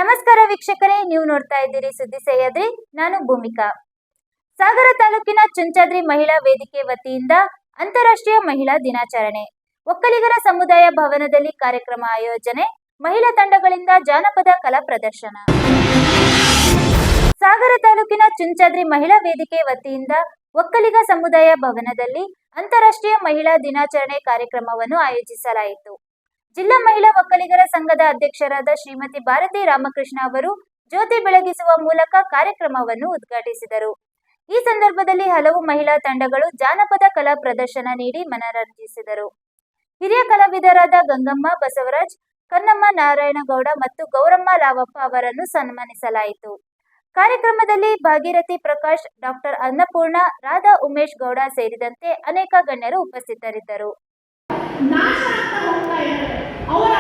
ನಮಸ್ಕಾರ ವೀಕ್ಷಕರೇ, ನೀವು ನೋಡ್ತಾ ಇದ್ದೀರಿ ಸುದ್ದಿ ಸಹ್ಯಾದ್ರಿ. ನಾನು ಭೂಮಿಕಾ. ಸಾಗರ ತಾಲೂಕಿನ ಚುಂಚಾದ್ರಿ ಮಹಿಳಾ ವೇದಿಕೆ ವತಿಯಿಂದ ಅಂತಾರಾಷ್ಟ್ರೀಯ ಮಹಿಳಾ ದಿನಾಚರಣೆ. ಒಕ್ಕಲಿಗರ ಸಮುದಾಯ ಭವನದಲ್ಲಿ ಕಾರ್ಯಕ್ರಮ ಆಯೋಜನೆ. ಮಹಿಳಾ ತಂಡಗಳಿಂದ ಜಾನಪದ ಕಲಾ ಪ್ರದರ್ಶನ. ಸಾಗರ ತಾಲೂಕಿನ ಚುಂಚಾದ್ರಿ ಮಹಿಳಾ ವೇದಿಕೆ ವತಿಯಿಂದ ಒಕ್ಕಲಿಗ ಸಮುದಾಯ ಭವನದಲ್ಲಿ ಅಂತಾರಾಷ್ಟ್ರೀಯ ಮಹಿಳಾ ದಿನಾಚರಣೆ ಕಾರ್ಯಕ್ರಮವನ್ನು ಆಯೋಜಿಸಲಾಯಿತು. ಜಿಲ್ಲಾ ಮಹಿಳಾ ಒಕ್ಕಲಿಗರ ಸಂಘದ ಅಧ್ಯಕ್ಷರಾದ ಶ್ರೀಮತಿ ಭಾರತಿ ರಾಮಕೃಷ್ಣ ಅವರು ಜ್ಯೋತಿ ಬೆಳಗಿಸುವ ಮೂಲಕ ಕಾರ್ಯಕ್ರಮವನ್ನು ಉದ್ಘಾಟಿಸಿದರು. ಈ ಸಂದರ್ಭದಲ್ಲಿ ಹಲವು ಮಹಿಳಾ ತಂಡಗಳು ಜಾನಪದ ಕಲಾ ಪ್ರದರ್ಶನ ನೀಡಿ ಮನರಂಜಿಸಿದರು. ಹಿರಿಯ ಕಲಾವಿದರಾದ ಗಂಗಮ್ಮ ಬಸವರಾಜ್, ಕನ್ನಮ್ಮ ನಾರಾಯಣಗೌಡ ಮತ್ತು ಗೌರಮ್ಮ ಲಾವಪ್ಪ ಅವರನ್ನು ಸನ್ಮಾನಿಸಲಾಯಿತು. ಕಾರ್ಯಕ್ರಮದಲ್ಲಿ ಭಾಗೀರಥಿ ಪ್ರಕಾಶ್, ಡಾಕ್ಟರ್ ಅನ್ನಪೂರ್ಣ, ರಾಧಾ ಉಮೇಶ್ ಗೌಡ ಸೇರಿದಂತೆ ಅನೇಕ ಗಣ್ಯರು ಉಪಸ್ಥಿತರಿದ್ದರು. ಅವರ